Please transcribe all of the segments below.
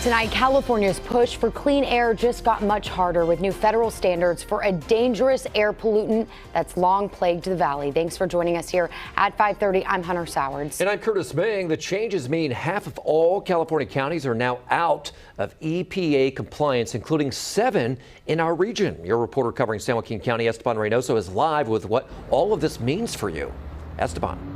Tonight, California's push for clean air just got much harder with new federal standards for a dangerous air pollutant that's long plagued the valley. Thanks for joining us here at 5:30. I'm Hunter Sowards. And I'm Curtis Ming. The changes mean half of all California counties are now out of EPA compliance, including 7 in our region. Your reporter covering San Joaquin County, Esteban Reynoso, is live with what all of this means for you. Esteban.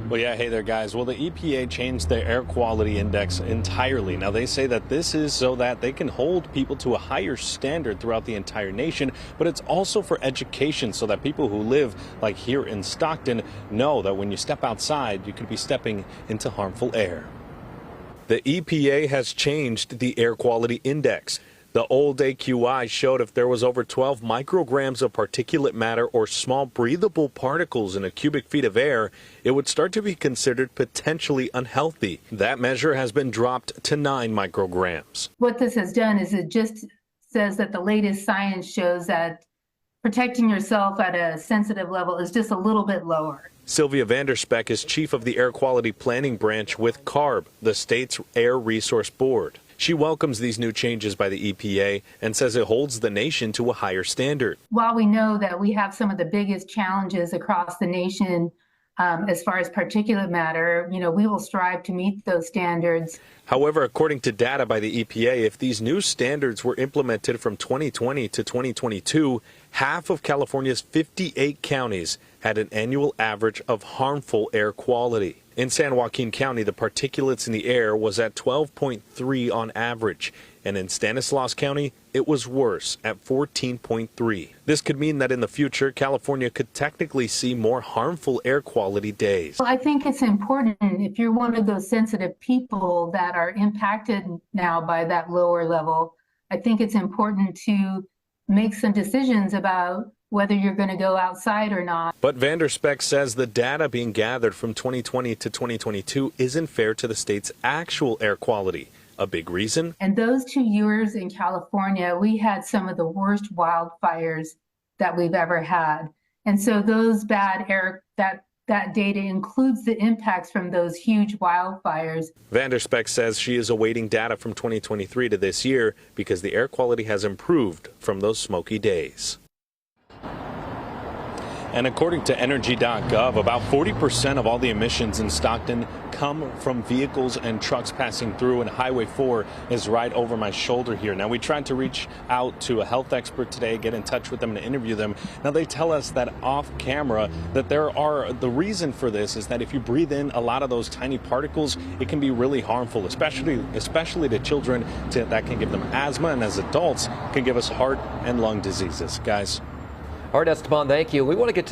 Well, yeah, hey there, guys. Well, the EPA changed their air quality index entirely. Now, they say that this is so that they can hold people to a higher standard throughout the entire nation, but it's also for education so that people who live, like here in Stockton, know that when you step outside, you could be stepping into harmful air. The EPA has changed the air quality index. The old AQI showed if there was over 12 micrograms of particulate matter or small breathable particles in a cubic feet of air, it would start to be considered potentially unhealthy. That measure has been dropped to 9 micrograms. What this has done is it just says that the latest science shows that protecting yourself at a sensitive level is just a little bit lower. Sylvia Vanderspeck is chief of the Air Quality Planning Branch with CARB, the state's Air Resource Board. She welcomes these new changes by the EPA and says it holds the nation to a higher standard. While we know that we have some of the biggest challenges across the nation as far as particulate matter, we will strive to meet those standards. However, according to data by the EPA, if these new standards were implemented from 2020 to 2022, half of California's 58 counties had an annual average of harmful air quality. In San Joaquin County, the particulates in the air was at 12.3 on average, and in Stanislaus County, it was worse at 14.3. This could mean that in the future, California could technically see more harmful air quality days. Well, I think it's important if you're one of those sensitive people that are impacted now by that lower level, I think it's important to make some decisions about whether you're going to go outside or not. But Vanderspeck says the data being gathered from 2020 to 2022 isn't fair to the state's actual air quality. A big reason? And those 2 years in California, we had some of the worst wildfires that we've ever had. And so those bad air, that data includes the impacts from those huge wildfires. Vanderspeck says she is awaiting data from 2023 to this year because the air quality has improved from those smoky days. And according to energy.gov, about 40% of all the emissions in Stockton come from vehicles and trucks passing through, and Highway 4 is right over my shoulder here. Now, we tried to reach out to a health expert today, get in touch with them and interview them. Now, they tell us that off camera that the reason for this is that if you breathe in a lot of those tiny particles, it can be really harmful, especially to children that can give them asthma, and as adults can give us heart and lung diseases. Guys. All right, Esteban, thank you. We want to get to